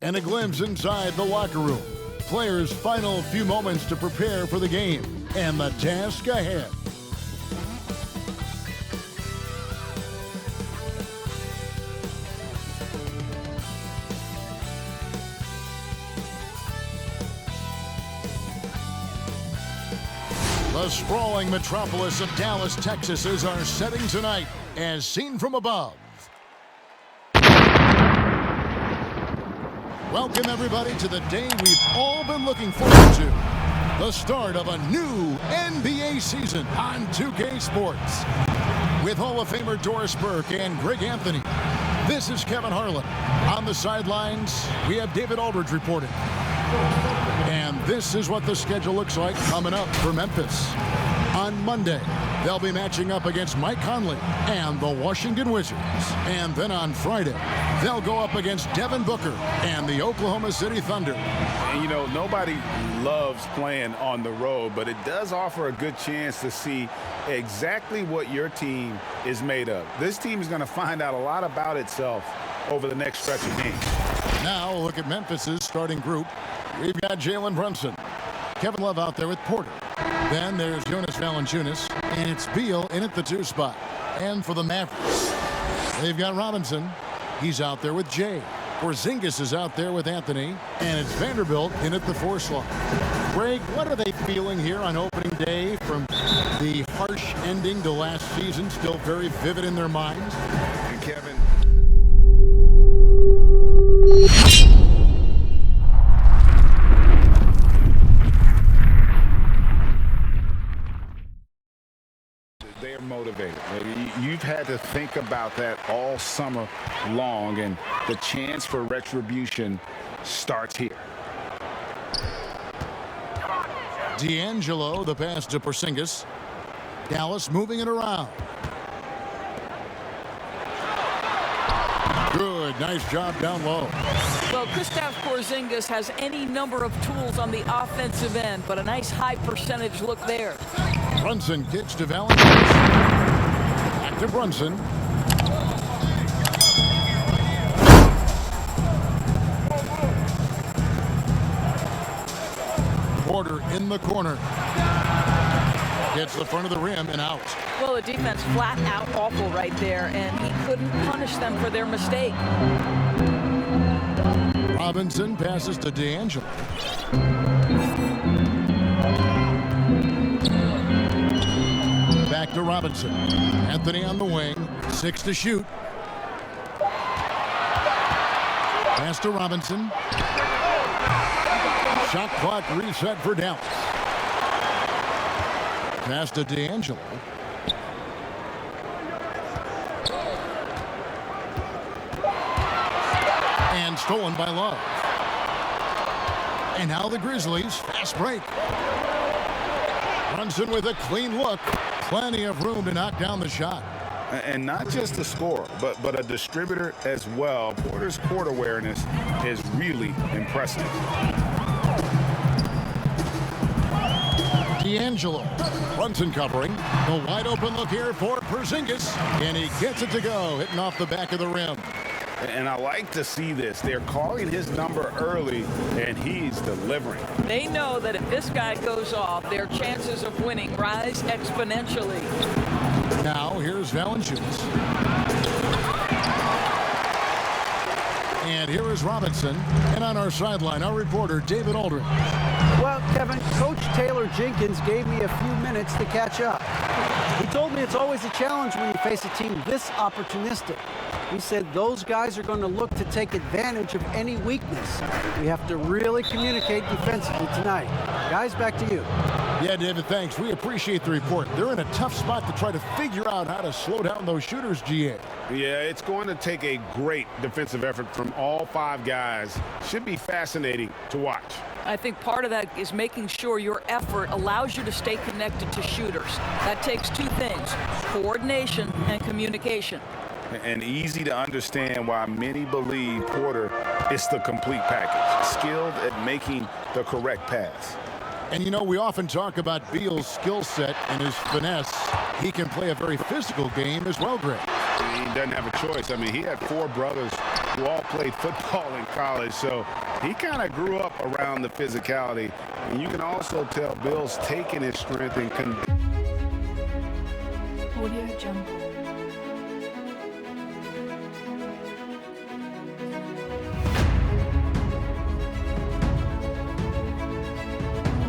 And a glimpse inside the locker room. Players' final few moments to prepare for the game and the task ahead. The sprawling metropolis of Dallas, Texas is our setting tonight, as seen from above. Welcome, everybody, to the day we've all been looking forward to. The start of a new NBA season on 2K Sports. With Hall of Famer Doris Burke and Greg Anthony, this is Kevin Harlan. On the sidelines, we have David Aldridge reporting. And this is what the schedule looks like coming up for Memphis. On Monday, they'll be matching up against Mike Conley and the Washington Wizards. And then on Friday, they'll go up against Devin Booker and the Oklahoma City Thunder. And, you know, nobody loves playing on the road, but it does offer a good chance to see exactly what your team is made of. This team is going to find out a lot about itself over the next stretch of games. Now, look at Memphis's starting group. We've got Jalen Brunson, Kevin Love out there with Porter. Then there's Jonas Valanciunas, and it's Beal in at the 2 spot. And for the Mavericks, they've got Robinson. He's out there with Jay. Porzingis is out there with Anthony, and it's Vanderbilt in at the 4 slot. Greg, what are they feeling here on opening day from the harsh ending to last season, still very vivid in their minds? And Kevin, they're motivated. You've had to think about that all summer long, and the chance for retribution starts here. D'Angelo, the pass to Porzingis. Dallas moving it around. Good, nice job down low. Well, Kristaps Porzingis has any number of tools on the offensive end, but a nice high percentage look there. Brunson kicks to Valanciunas. Back to Brunson. Porter in the corner. Gets the front of the rim and out. Well, the defense flat out awful right there, and he couldn't punish them for their mistake. Robinson passes to D'Angelo. Back to Robinson. Anthony on the wing. 6 to shoot. Pass to Robinson. Shot clock reset for Dallas. Pass to D'Angelo. And stolen by Love. And now the Grizzlies. Fast break. Brunson with a clean look. Plenty of room to knock down the shot. And not just a scorer, but a distributor as well. Porter's court awareness is really impressive. D'Angelo. Brunson covering. The wide open look here for Porzingis. And he gets it to go, hitting off the back of the rim. And I like to see this. They're calling his number early, and he's delivering. They know that if this guy goes off, their chances of winning rise exponentially. Now, here's Valanciunas. And here is Robinson. And on our sideline, our reporter, David Aldridge. Well, Kevin, Coach Taylor Jenkins gave me a few minutes to catch up. He told me it's always a challenge when you face a team this opportunistic. He said those guys are going to look to take advantage of any weakness. We have to really communicate defensively tonight. Guys, back to you. Yeah, David, thanks. We appreciate the report. They're in a tough spot to try to figure out how to slow down those shooters, GA. Yeah, it's going to take a great defensive effort from all 5 guys. Should be fascinating to watch. I think part of that is making sure your effort allows you to stay connected to shooters. That takes 2 things, coordination and communication. And easy to understand why many believe Porter is the complete package, skilled at making the correct pass. And, you know, we often talk about Beal's skill set and his finesse. He can play a very physical game as well, Greg. He doesn't have a choice. I mean, he had 4 brothers who all played football in college, so he kind of grew up around the physicality. And you can also tell Bill's taking his strength and Audio Jungle.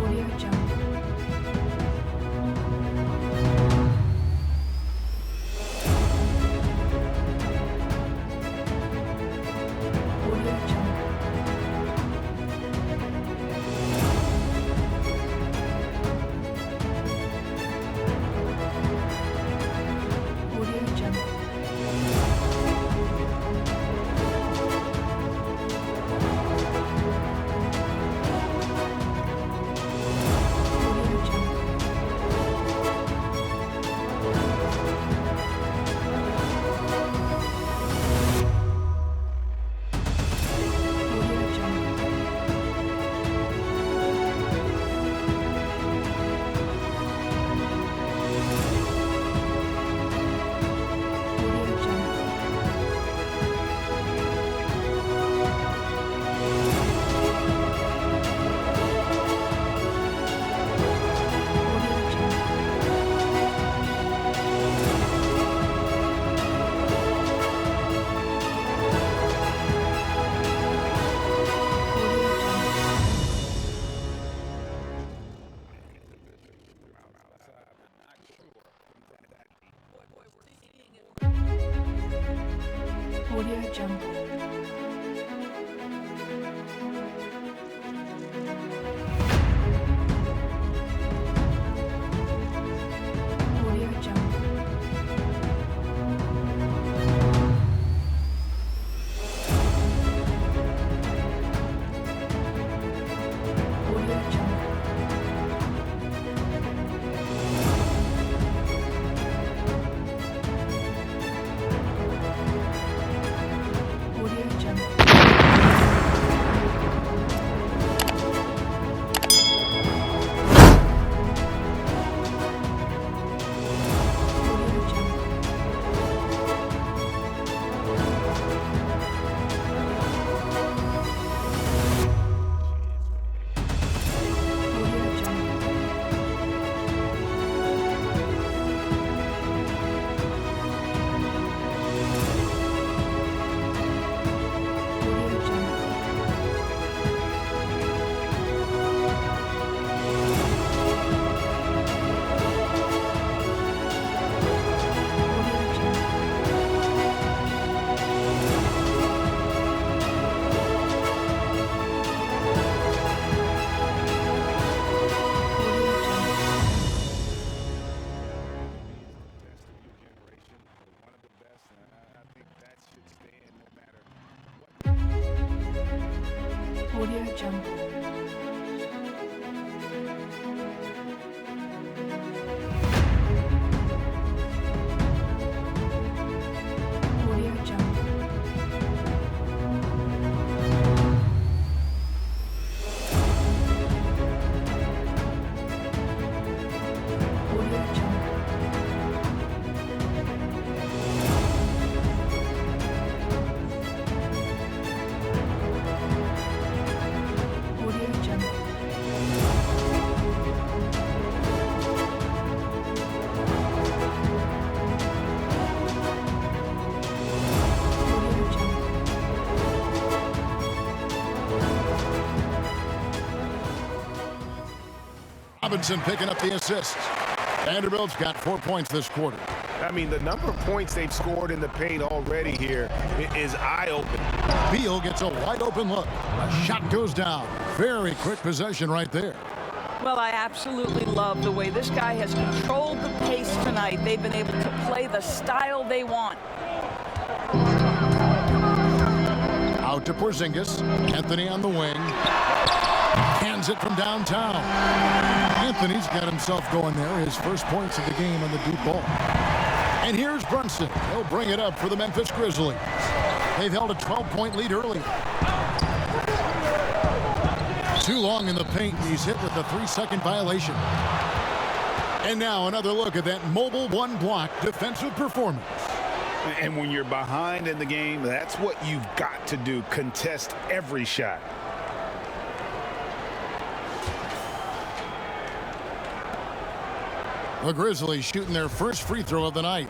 Audio Jungle. Audio Jungle. Audio Jungle. Audio Jungle. Audio Jungle. Audio Jungle. Audio Jungle. Audio Jungle. Audio Jungle. Audio Jungle. Audio Jungle. Audio Jungle. Audio Jungle. Audio Jungle. Audio Jungle. Audio Jungle. Audio Jungle. one of the best, and I think that should stand no matter what. Audio Jungle. Audio Jungle. Audio Jungle. Audio Jungle. Audio Jungle. Robinson picking up the assist. Vanderbilt's got 4 points this quarter. I mean, the number of points they've scored in the paint already here is eye-opening. Beal gets a wide open look. A shot goes down. Very quick possession right there. Well, I absolutely love the way this guy has controlled the pace tonight. They've been able to play the style they want. Out to Porzingis. Anthony on the wing. Hands it from downtown. Anthony's got himself going there. His first points of the game on the deep ball. And here's Brunson. He'll bring it up for the Memphis Grizzlies. They've held a 12-point lead early. Too long in the paint. He's hit with a 3-second violation. And now another look at that mobile one-block defensive performance. And when you're behind in the game, that's what you've got to do. Contest every shot. The Grizzlies shooting their first free throw of the night.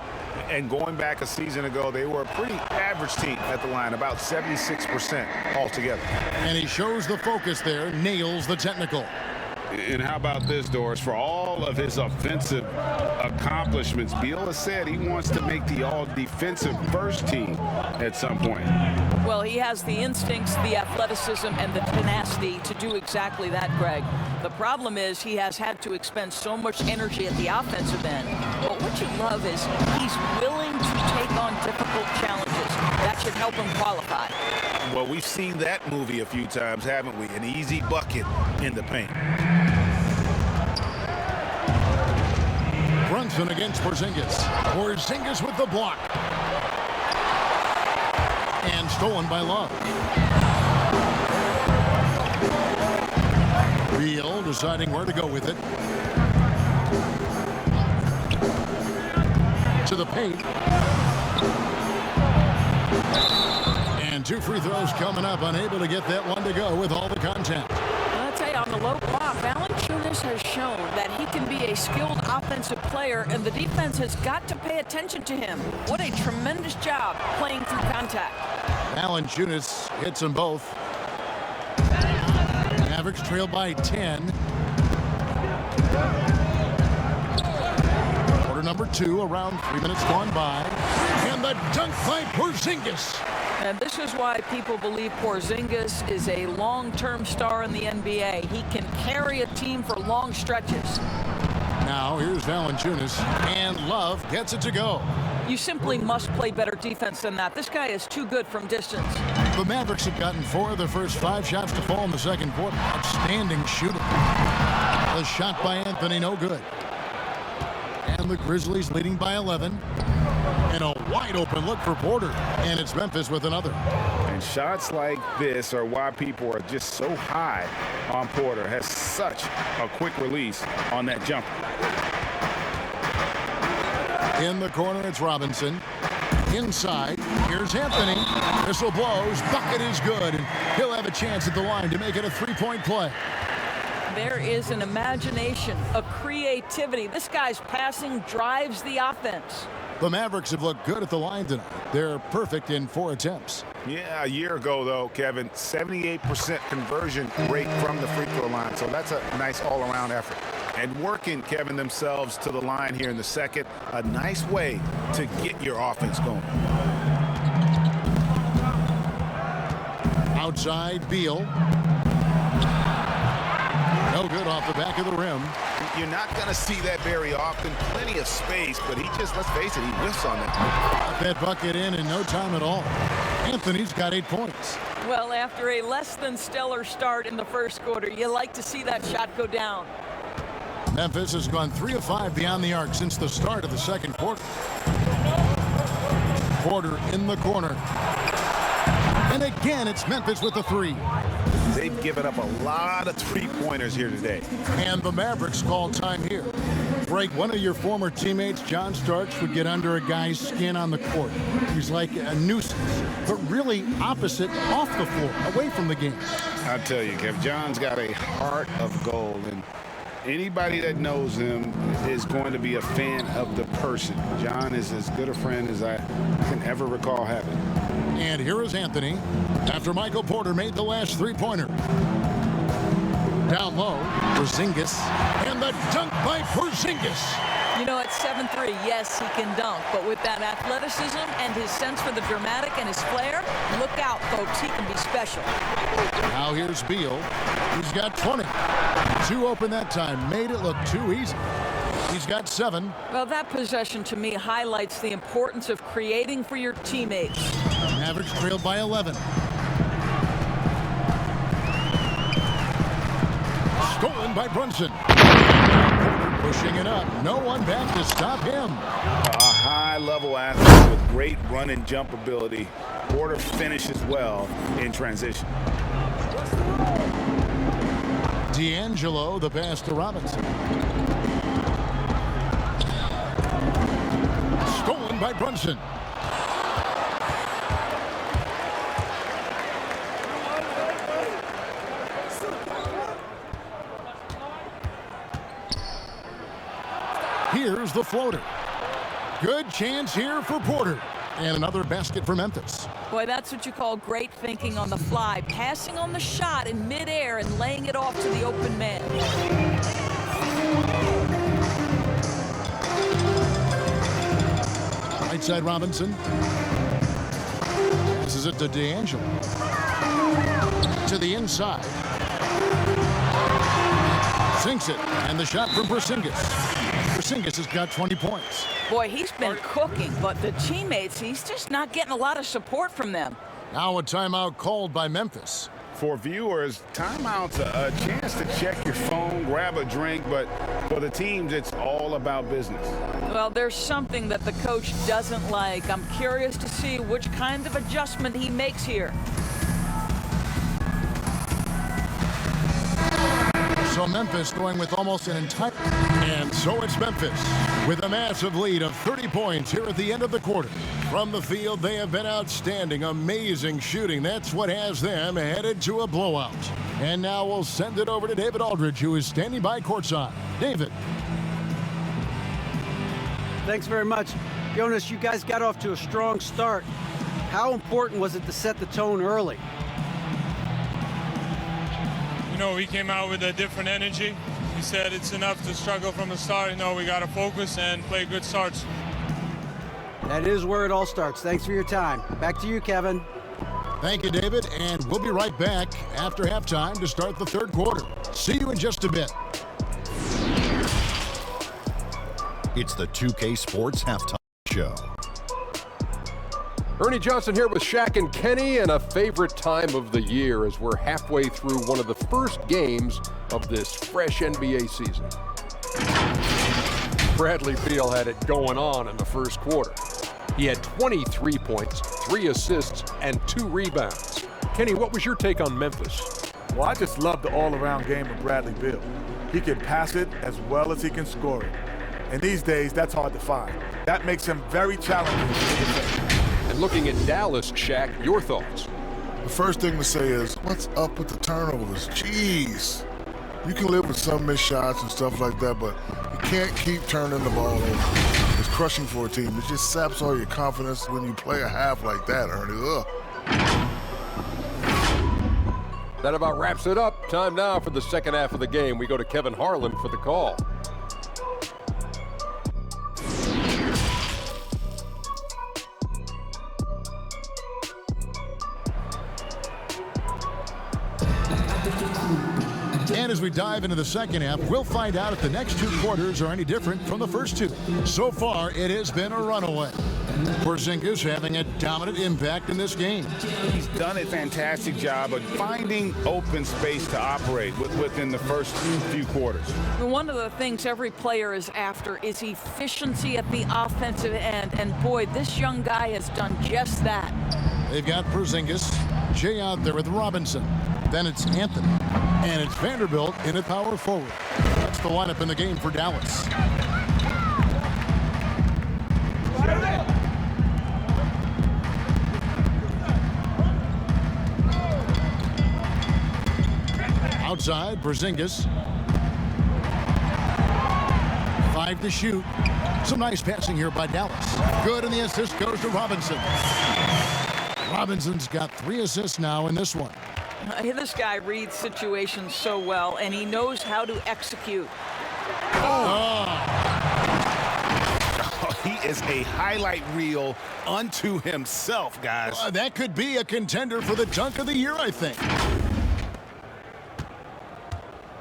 And going back a season ago, they were a pretty average team at the line, about 76% altogether. And he shows the focus there, nails the technical. And how about this, Doris? For all of his offensive accomplishments, Beal has said he wants to make the all-defensive first team at some point. Well, he has the instincts, the athleticism, and the tenacity to do exactly that, Greg. The problem is he has had to expend so much energy at the offensive end. But what you love is he's willing to take on difficult challenges. That should help him qualify. Well, we've seen that movie a few times, haven't we? An easy bucket in the paint. Brunson against Porzingis. Porzingis with the block. And stolen by Love. Beal deciding where to go with it. To the paint. And 2 free throws coming up. Unable to get that one to go with all the contact. I'll tell you, on the low block, Valanciunas has shown that he can be a skilled offensive player, and the defense has got to pay attention to him. What a tremendous job playing through contact. Valanciunas hits them both. Mavericks trail by 10. Quarter number 2, around 3 minutes gone by. And the dunk by Porzingis. And this is why people believe Porzingis is a long-term star in the NBA. He can carry a team for long stretches. Now here's Valanciunas, and Love gets it to go. You simply must play better defense than that. This guy is too good from distance. The Mavericks have gotten 4 of their first 5 shots to fall in the second quarter. Outstanding shooting. The shot by Anthony, no good. And the Grizzlies leading by 11. And a wide open look for Porter. And it's Memphis with another. And shots like this are why people are just so high on Porter. Has such a quick release on that jumper. In the corner, it's Robinson. Inside, here's Anthony. Whistle blows. Bucket is good. And he'll have a chance at the line to make it a 3-point play. There is an imagination, a creativity. This guy's passing drives the offense. The Mavericks have looked good at the line tonight. They're perfect in 4 attempts. Yeah, a year ago, though, Kevin, 78% conversion rate from the free throw line. So that's a nice all-around effort. And working, Kevin, themselves to the line here in the second. A nice way to get your offense going. Outside, Beal. No good off the back of the rim. You're not going to see that very often. Plenty of space, but he just, let's face it, he whiffs on that. Got that bucket in no time at all. Anthony's got 8 points. Well, after a less than stellar start in the first quarter, you like to see that shot go down. Memphis has gone 3 of 5 beyond the arc since the start of the second quarter. Porter in the corner. And again, it's Memphis with the 3. They've given up a lot of three-pointers here today. And the Mavericks call time here. Greg, one of your former teammates, John Starks, would get under a guy's skin on the court. He's like a nuisance, but really opposite off the floor, away from the game. I'll tell you, Kev, John's got a heart of gold, and anybody that knows him is going to be a fan of the person. John is as good a friend as I can ever recall having. And here is Anthony after Michael Porter made the last 3-pointer. Down low, Porzingis, and the dunk by Porzingis. You know, at 7'3", yes, he can dunk, but with that athleticism and his sense for the dramatic and his flair, look out, folks, he can be special. Now here's Beal. He's got 20. 2 open that time, made it look too easy. He's got 7. Well, that possession to me highlights the importance of creating for your teammates. Mavericks trailed by 11. Stolen by Brunson. Pushing it up. No one back to stop him. A high-level athlete with great run and jump ability. Porter finishes well in transition. D'Angelo, the pass to Robinson. Stolen by Brunson. Here's the floater. Good chance here for Porter. And another basket for Memphis. Boy, that's what you call great thinking on the fly. Passing on the shot in midair and laying it off to the open man. Right side Robinson. Passes it to ANGELO. To the inside. Sinks it. And the shot from Porzingis. Porzingis has got 20 points. Boy, he's been cooking, but the teammates, he's just not getting a lot of support from them. Now a timeout called by Memphis. For viewers, timeout's a chance to check your phone, grab a drink, but for the teams, it's all about business. Well, there's something that the coach doesn't like. I'm curious to see which kind of adjustment he makes here. So Memphis going with almost an entire... And so it's Memphis with a massive lead of 30 points here at the end of the quarter. From the field, they have been outstanding, amazing shooting. That's what has them headed to a blowout. And now we'll send it over to David Aldridge, who is standing by courtside. David. Thanks very much. Jonas, you guys got off to a strong start. How important was it to set the tone early? You know, we came out with a different energy. We said it's enough to struggle from the start. You know, we got to focus and play good starts. That is where it all starts. Thanks for your time. Back to you, Kevin. Thank you, David, and we'll be right back after halftime to start the third quarter. See you in just a bit. It's the 2K Sports Halftime Show. Ernie Johnson here with Shaq and Kenny, and a favorite time of the year as we're halfway through one of the first games of this fresh NBA season. Bradley Beal had it going on in the first quarter. He had 23 points, 3 assists, and 2 rebounds. Kenny, what was your take on Memphis? Well, I just love the all-around game of Bradley Beal. He can pass it as well as he can score it. And these days, that's hard to find. That makes him very challenging to defend. And looking at Dallas, Shaq, your thoughts? The first thing to say is, what's up with the turnovers? Jeez. You can live with some missed shots and stuff like that, but you can't keep turning the ball over. It's crushing for a team. It just saps all your confidence when you play a half like that, Ernie. Ugh. That about wraps it up. Time now for the second half of the game. We go to Kevin Harlan for the call. And as we dive into the second half, we'll find out if the next 2 quarters are any different from the first 2. So far, it has been a runaway. Porzingis having a dominant impact in this game. He's done a fantastic job of finding open space to operate within the first few quarters. One of the things every player is after is efficiency at the offensive end, and boy, this young guy has done just that. They've got Porzingis, Jay out there with Robinson. Then it's Anthony. And it's Vanderbilt in at power forward. That's the lineup in the game for Dallas. Outside, Porzingis. 5 to shoot. Some nice passing here by Dallas. Good, and the assist goes to Robinson. Robinson's got 3 assists now in this one. This guy reads situations so well, and he knows how to execute. He is a highlight reel unto himself, guys. That could be a contender for the dunk of the year, I think.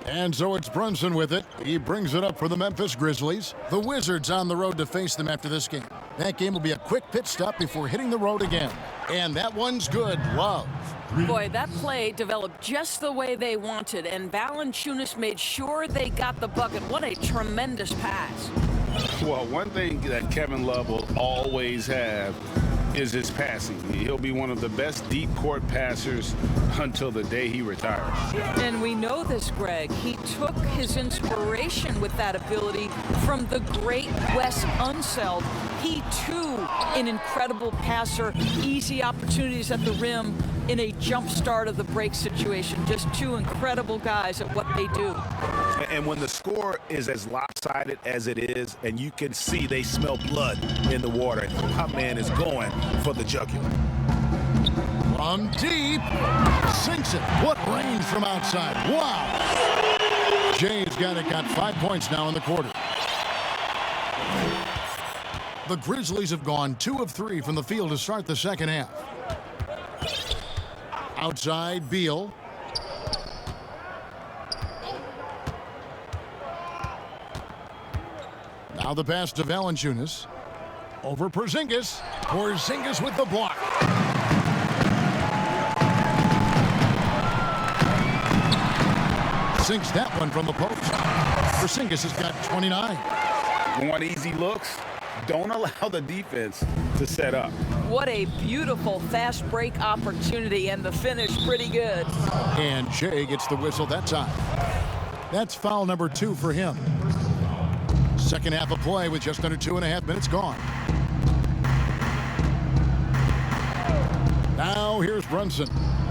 And so it's Brunson with it. He brings it up for the Memphis Grizzlies. The Wizards on the road to face them after this game. That game will be a quick pit stop before hitting the road again. And that one's good. Love. Boy, that play developed just the way they wanted, and Valanciunas made sure they got the bucket. What a tremendous pass. Well, one thing that Kevin Love will always have is his passing. He'll be one of the best deep court passers until the day he retires. And we know this, Greg. He took his inspiration with that ability from the great Wes Unseld. He, too, an incredible passer, easy opportunities at the rim. in a jump start of the break situation. Just two incredible guys at what they do. And when the score is as lopsided as it is, and you can see they smell blood in the water, my man is going for the jugular. From deep, sinks it. What range from outside. Wow. Jay's got 5 points now in the quarter. The Grizzlies have gone 2 of 3 from the field to start the second half. Outside, Beal. Now the pass to Valanciunas. Over Porzingis. Porzingis with the block. Sinks that one from the post. Porzingis has got 29. Want easy looks? Don't allow the defense to set up. What a beautiful fast break opportunity, and the finish pretty good. And Jay gets the whistle that time. That's foul number 2 for him. Second half of play with just under 2.5 minutes gone. Now here's Brunson.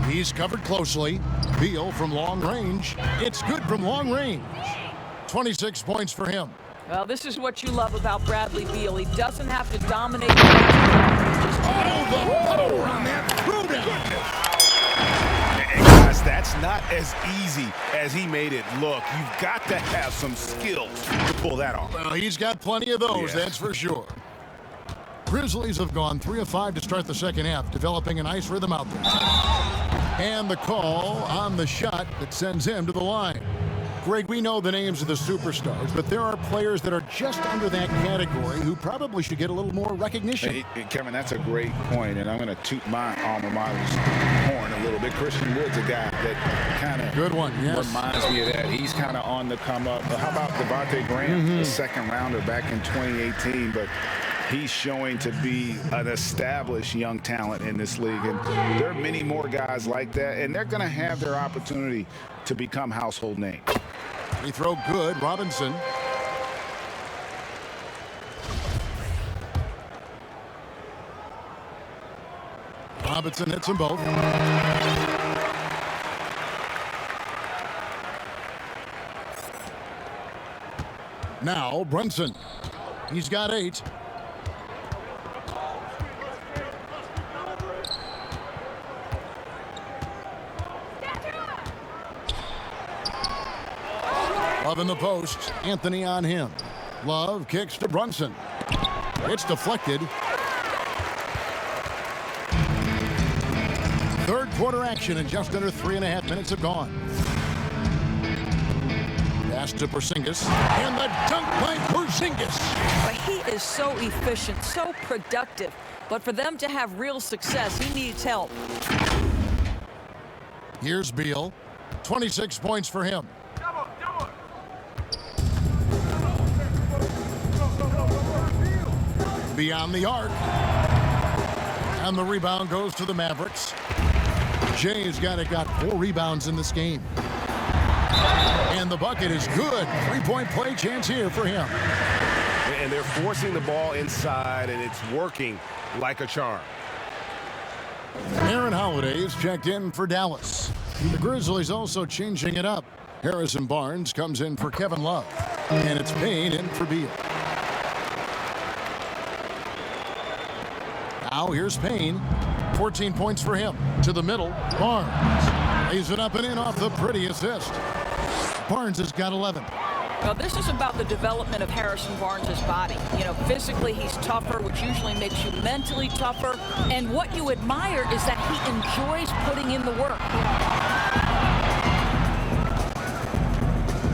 He's covered closely. Beal from long range. It's good from long range. 26 points for him. Well, this is what you love about Bradley Beal. He doesn't have to dominate. Oh, the power on that throwdown. And guys, that's not as easy as he made it look. You've got to have some skills to pull that off. Well, he's got plenty of those, that's for sure. Grizzlies have gone 3 of 5 to start the second half, developing a nice rhythm out there. And the call on the shot that sends him to the line. Greg, we know the names of the superstars, but there are players that are just under that category who probably should get a little more recognition. Hey, Kevin, that's a great point, and I'm going to toot my alma mater's horn a little bit. Christian Wood's a guy that kind of reminds me of that. He's kind of on the come up. How about Devontae Graham, the second rounder back in 2018, but he's showing to be an established young talent in this league, and there are many more guys like that, and they're going to have their opportunity to become household names. Free throw good. Robinson. Robinson hits them both. Now Brunson. He's got 8. Love in the post. Anthony on him. Love kicks to Brunson. It's deflected. Third quarter action, and just under 3.5 minutes have gone. Pass to Porzingis. And the dunk by Porzingis. But he is so efficient, so productive. But for them to have real success, he needs help. Here's Beal. 26 points for him. Beyond the arc. And the rebound goes to the Mavericks. Jay's got 4 rebounds in this game. And the bucket is good. 3-point play chance here for him. And they're forcing the ball inside, and it's working like a charm. Aaron Holiday is checked in for Dallas. The Grizzlies also changing it up. Harrison Barnes comes in for Kevin Love. And it's Payne in for Beal. Now here's Payne. 14 points for him. To the middle. Barnes lays it up and in off the pretty assist. Barnes has got 11. Well, this is about the development of Harrison Barnes' body. You know, physically he's tougher, which usually makes you mentally tougher. And what you admire is that he enjoys putting in the work.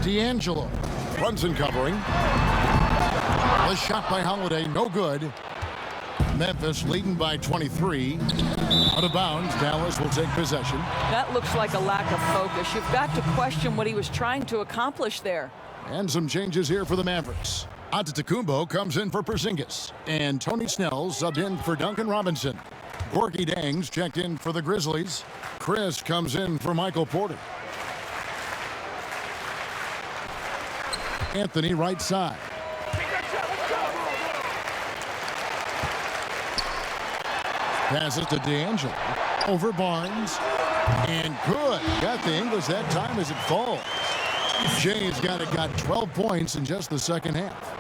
D'Angelo. Brunson covering. The shot by Holiday, no good. Memphis leading by 23. Out of bounds, Dallas will take possession. That looks like a lack of focus. You've got to question what he was trying to accomplish there. And some changes here for the Mavericks. Antetokounmpo comes in for Porzingis. And Tony Snell subbed in for Duncan Robinson. Gorky Dangs checked in for the Grizzlies. Chris comes in for Michael Porter. Anthony right side. Passes to D'Angelo. Over Barnes. And good. Got the English that time as it falls. Jay's got 12 points in just the second half.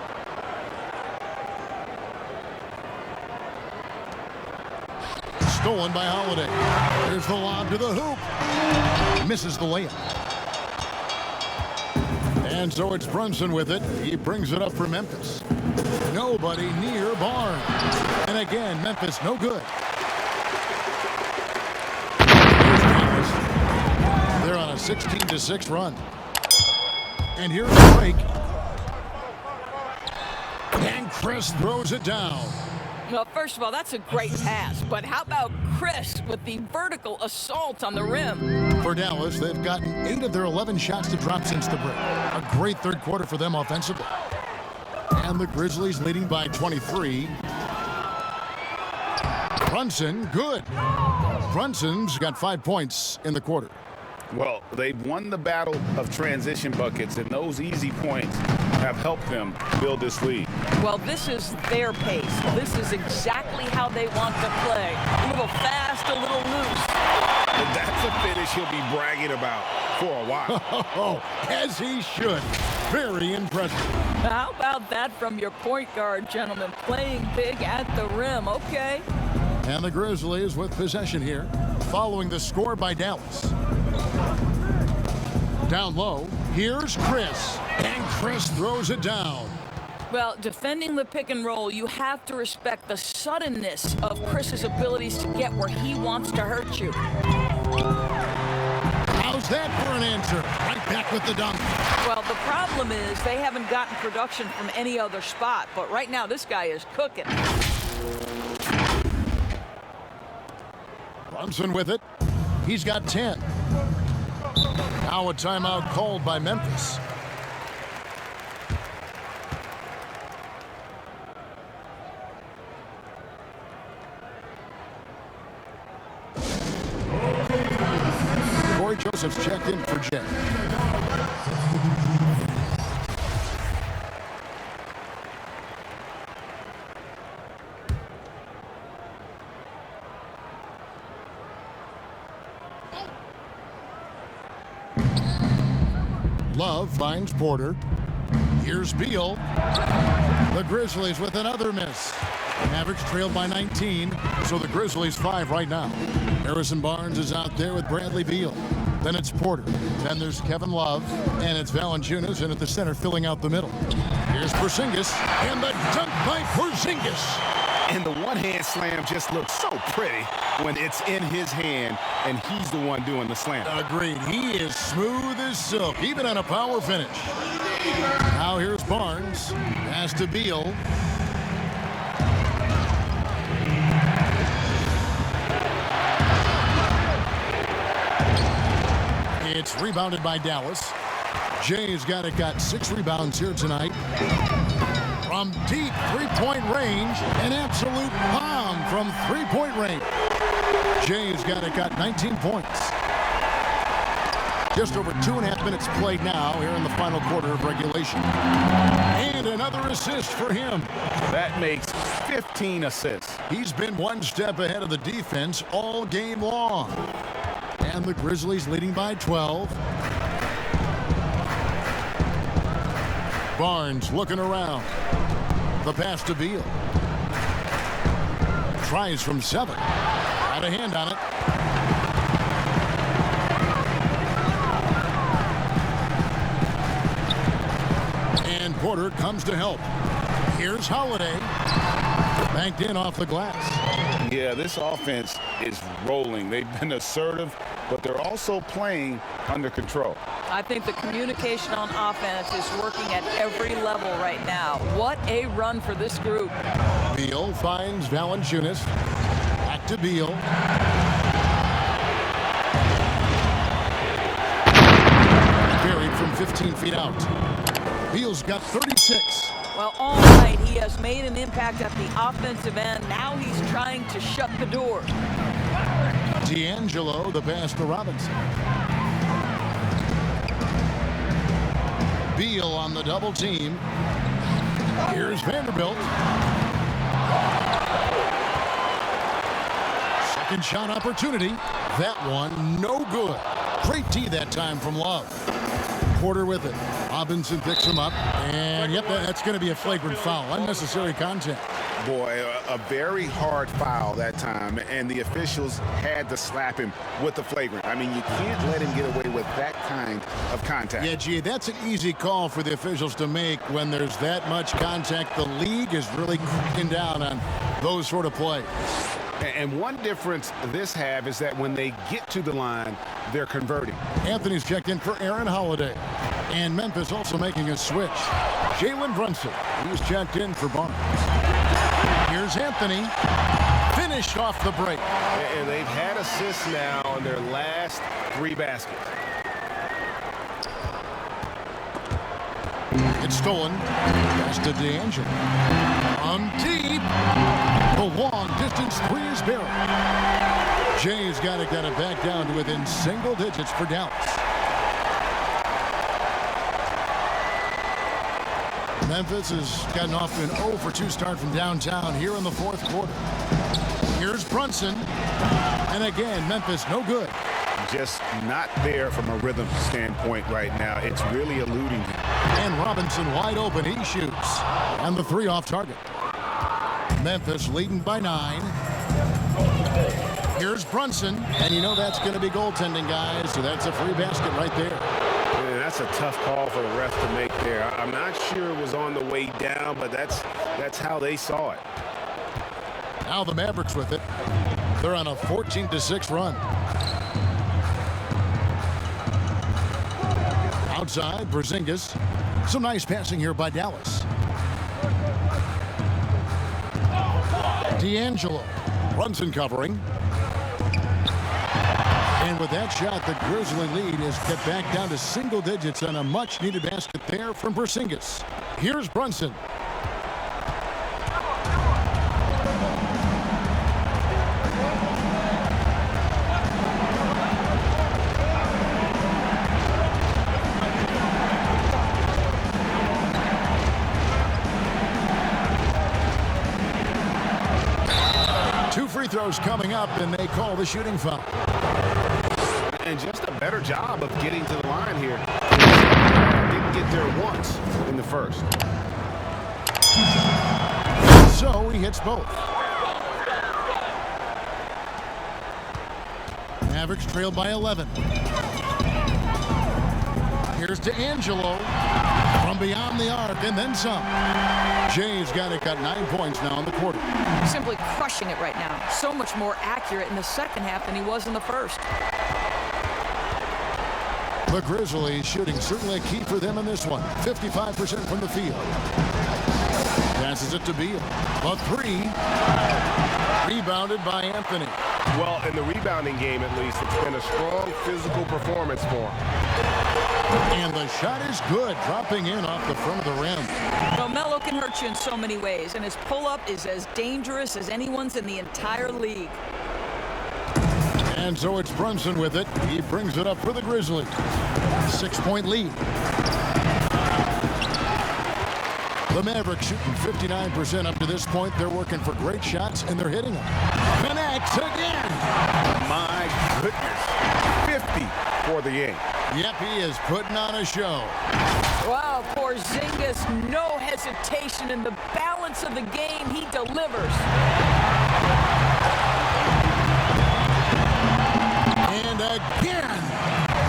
Stolen by Holiday. There's the lob to the hoop. Misses the layup. And so it's Brunson with it. He brings it up for Memphis. Nobody near Barnes. And again, Memphis no good. They're on a 16-6 run. And here's the break. And Chris throws it down. Well, first of all, that's a great pass. But how about Chris with the vertical assault on the rim? For Dallas, they've gotten 8 of their 11 shots to drop since the break. A great third quarter for them offensively. And the Grizzlies leading by 23. Brunson, good. Brunson's got 5 points in the quarter. Well, they've won the battle of transition buckets, and those easy points have helped them build this lead. Well, this is their pace. This is exactly how they want to play. A little fast, a little loose. And that's a finish he'll be bragging about for a while. As he should. Very impressive. How about that from your point guard, gentlemen? Playing big at the rim. Okay. And the Grizzlies with possession here, following the score by Dallas. Down low, here's Chris. And Chris throws it down. Well, defending the pick and roll, you have to respect the suddenness of Chris's abilities to get where he wants to hurt you. How's that for an answer? Right back with the dunk. Well, the problem is they haven't gotten production from any other spot, but right now this guy is cooking. Brunson with it. He's got 10. Now a timeout called by Memphis. Corey Joseph's checked in for Jay. Love finds Porter. Here's Beal. The Grizzlies with another miss. Mavericks trailed by 19, so the Grizzlies 5 right now. Harrison Barnes is out there with Bradley Beal. Then it's Porter. Then there's Kevin Love. And it's Valanciunas in at the center filling out the middle. Here's Porzingis. And the dunk by Porzingis. And the one-hand slam just looks so pretty when it's in his hand and he's the one doing the slam. Agreed. He is smooth as silk, even on a power finish. Now here's Barnes. Pass to Beal. It's rebounded by Dallas. Jay's got 6 rebounds here tonight. From deep three-point range, an absolute bomb from three-point range. Jay's got 19 points. Just over 2.5 minutes played now here in the final quarter of regulation. And another assist for him. That makes 15 assists. He's been one step ahead of the defense all game long. And the Grizzlies leading by 12. Barnes looking around. The pass to Beal. Tries from 7. Got a hand on it. And Porter comes to help. Here's Holiday. Banked in off the glass. Yeah, this offense is rolling. They've been assertive, but they're also playing under control. I think the communication on offense is working at every level right now. What a run for this group. Beal finds Valanciunas. Back to Beal. Buried from 15 feet out. Beal's got 36. Well, all night he has made an impact at the offensive end. Now he's trying to shut the door. D'Angelo, the pass to Robinson. Beal on the double team. Here's Vanderbilt. Second shot opportunity. That one, no good. Great D that time from Love. Porter with it. Robinson picks him up. And, yep, that's going to be a flagrant foul. Unnecessary contact. Boy, a very hard foul that time, and the officials had to slap him with the flagrant. I mean, you can't let him get away with that kind of contact. Yeah, gee, that's an easy call for the officials to make when there's that much contact. The league is really cracking down on those sort of plays. And one difference this have is that when they get to the line, they're converting. Anthony's checked in for Aaron Holiday. And Memphis also making a switch. Jalen Brunson, he's checked in for Barnes. Here's Anthony. Finished off the break. And they've had assists now on their last 3 baskets. It's stolen. Pass to D'Angelo. From deep. The long distance 3 is buried. Jay's got it back down to within single digits for Dallas. Memphis has gotten off to an 0 for 2 start from downtown here in the fourth quarter. Here's Brunson. And again, Memphis no good. Just not there from a rhythm standpoint right now. It's really eluding him. And Robinson wide open. He shoots. And the 3 off target. Memphis leading by 9. Here's Brunson. And you know that's going to be goaltending, guys. So that's a free basket right there. That's a tough call for the ref to make there. I'm not sure it was on the way down, but that's how they saw it. Now the Mavericks with it. They're on a 14-6 run. Outside, Porzingis. Some nice passing here by Dallas. D'Angelo. Brunson covering. And with that shot, the Grizzly lead is kept back down to single digits on a much-needed basket there from Porzingis. Here's Brunson. Two free throws coming up, and they call the shooting foul. And just a better job of getting to the line here. Didn't get there once in the first. So he hits both. Mavericks trailed by 11. Here's D'Angelo from beyond the arc and then some. Jay's got 9 points now in the quarter. Simply crushing it right now. So much more accurate in the second half than he was in the first. The Grizzlies shooting certainly a key for them in this one. 55% from the field. Passes it to Beal. A 3. Rebounded by Anthony. Well, in the rebounding game, at least, it's been a strong physical performance for him. And the shot is good, dropping in off the front of the rim. Well, Melo can hurt you in so many ways, and his pull-up is as dangerous as anyone's in the entire league. And so it's Brunson with it. He brings it up for the Grizzlies. 6-point lead. The Mavericks shooting 59% up to this point. They're working for great shots, and they're hitting them. Connects again. My goodness. 50 for the game. Yep, he is putting on a show. Wow, Porzingis, no hesitation in the balance of the game. He delivers. And again.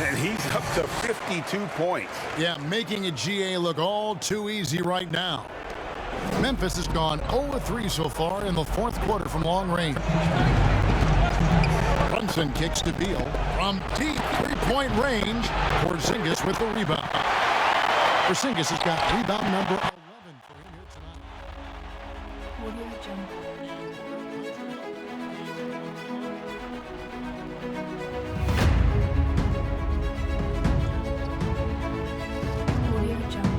And he's up to 52 points. Yeah, making a GA look all too easy right now. Memphis has gone 0-3 so far in the fourth quarter from long range. Brunson kicks to Beal from deep 3-point range. Porzingis with the rebound. Porzingis has got rebound number 11 for him here tonight. Audio Jungle. Audio Jungle. Audio Jungle.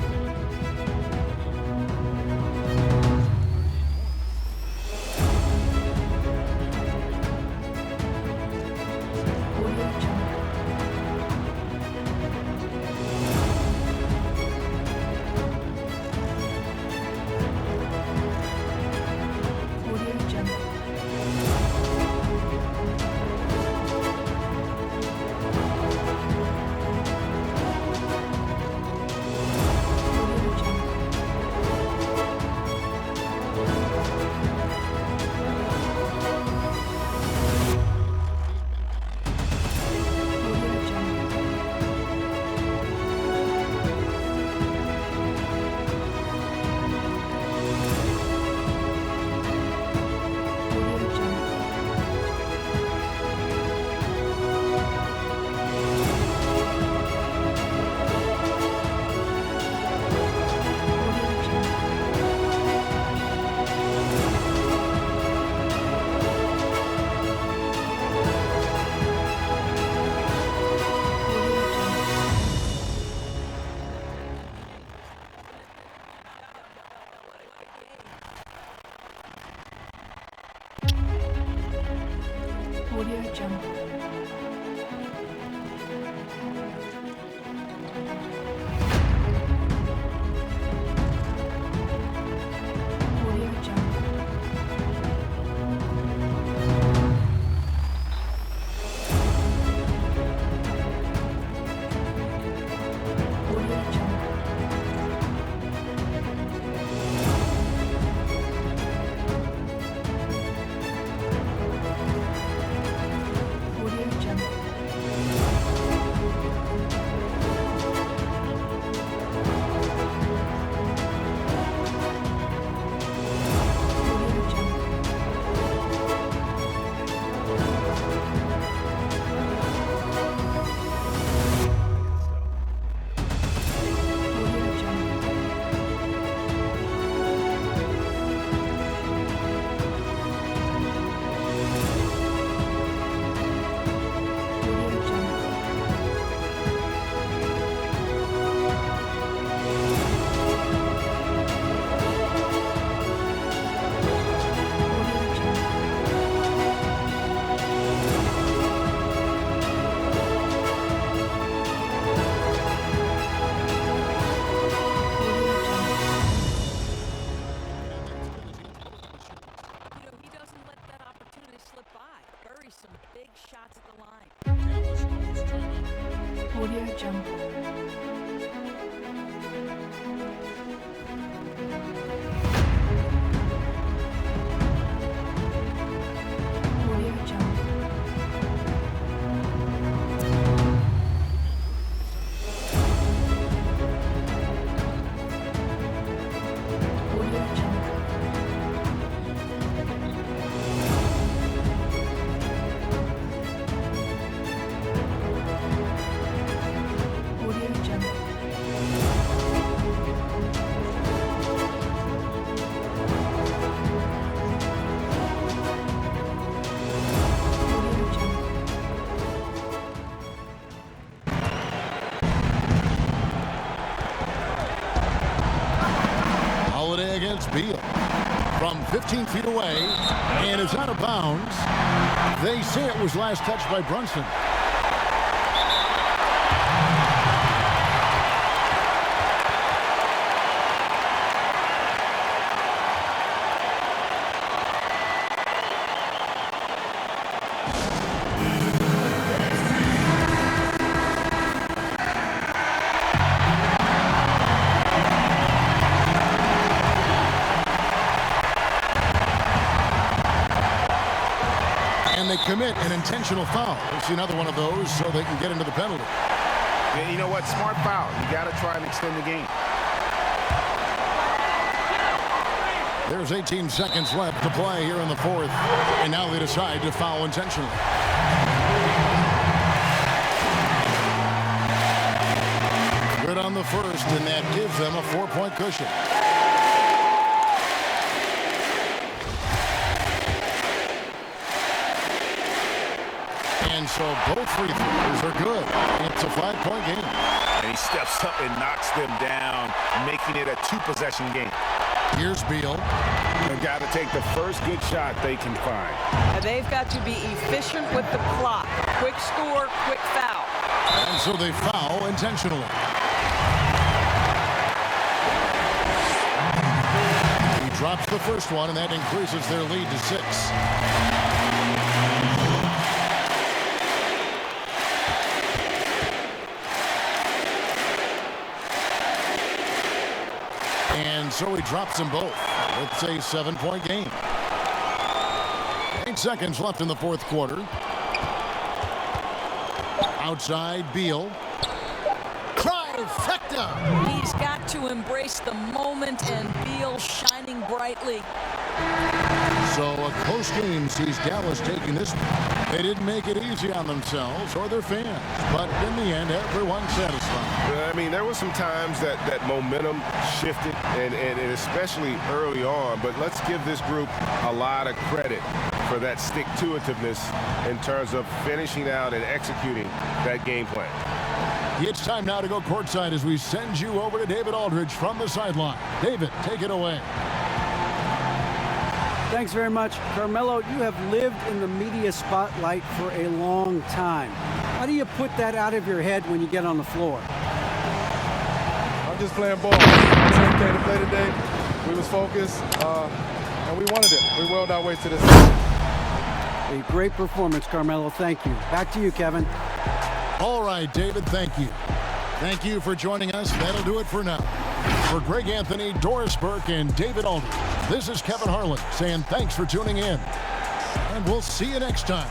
Audio Jungle. Audio Jungle. Audio Jungle. Audio Jungle. Audio Jungle. Holiday against Beal. From 15 feet away, and it's out of bounds. They say it was last touched by Brunson. And they commit an intentional foul. We'll see another one of those so they can get into the penalty. Yeah, you know what? Smart foul. You got to try and extend the game. There's 18 seconds left to play here in the fourth. And now they decide to foul intentionally. Good on the first, and that gives them a 4-point cushion. And so both free throws are good. It's a 5-point game. And he steps up and knocks them down, making it a 2-possession game. Here's Beal. They've got to take the first good shot they can find. And they've got to be efficient with the clock. Quick score, quick foul. And so they foul intentionally. He drops the first one, and that increases their lead to 6. And so he drops them both. It's a 7-point game. 8 seconds left in the fourth quarter. Outside, Beal. Trifecta! He's got to embrace the moment, and Beal shining brightly. So a close game sees Dallas taking this. They didn't make it easy on themselves or their fans, but in the end, everyone's satisfied. I mean, there were some times that momentum shifted, and especially early on, but let's give this group a lot of credit for that stick-to-itiveness in terms of finishing out and executing that game plan. It's time now to go courtside as we send you over to David Aldridge from the sideline. David, take it away. Thanks very much. Carmelo, you have lived in the media spotlight for a long time. How do you put that out of your head when you get on the floor? I'm just playing ball. The team came to play today. We was focused, and we wanted it. We willed our way to this. A great performance, Carmelo. Thank you. Back to you, Kevin. All right, David, thank you. Thank you for joining us. That'll do it for now. For Greg Anthony, Doris Burke, and David Aldridge, this is Kevin Harlan saying thanks for tuning in. And we'll see you next time.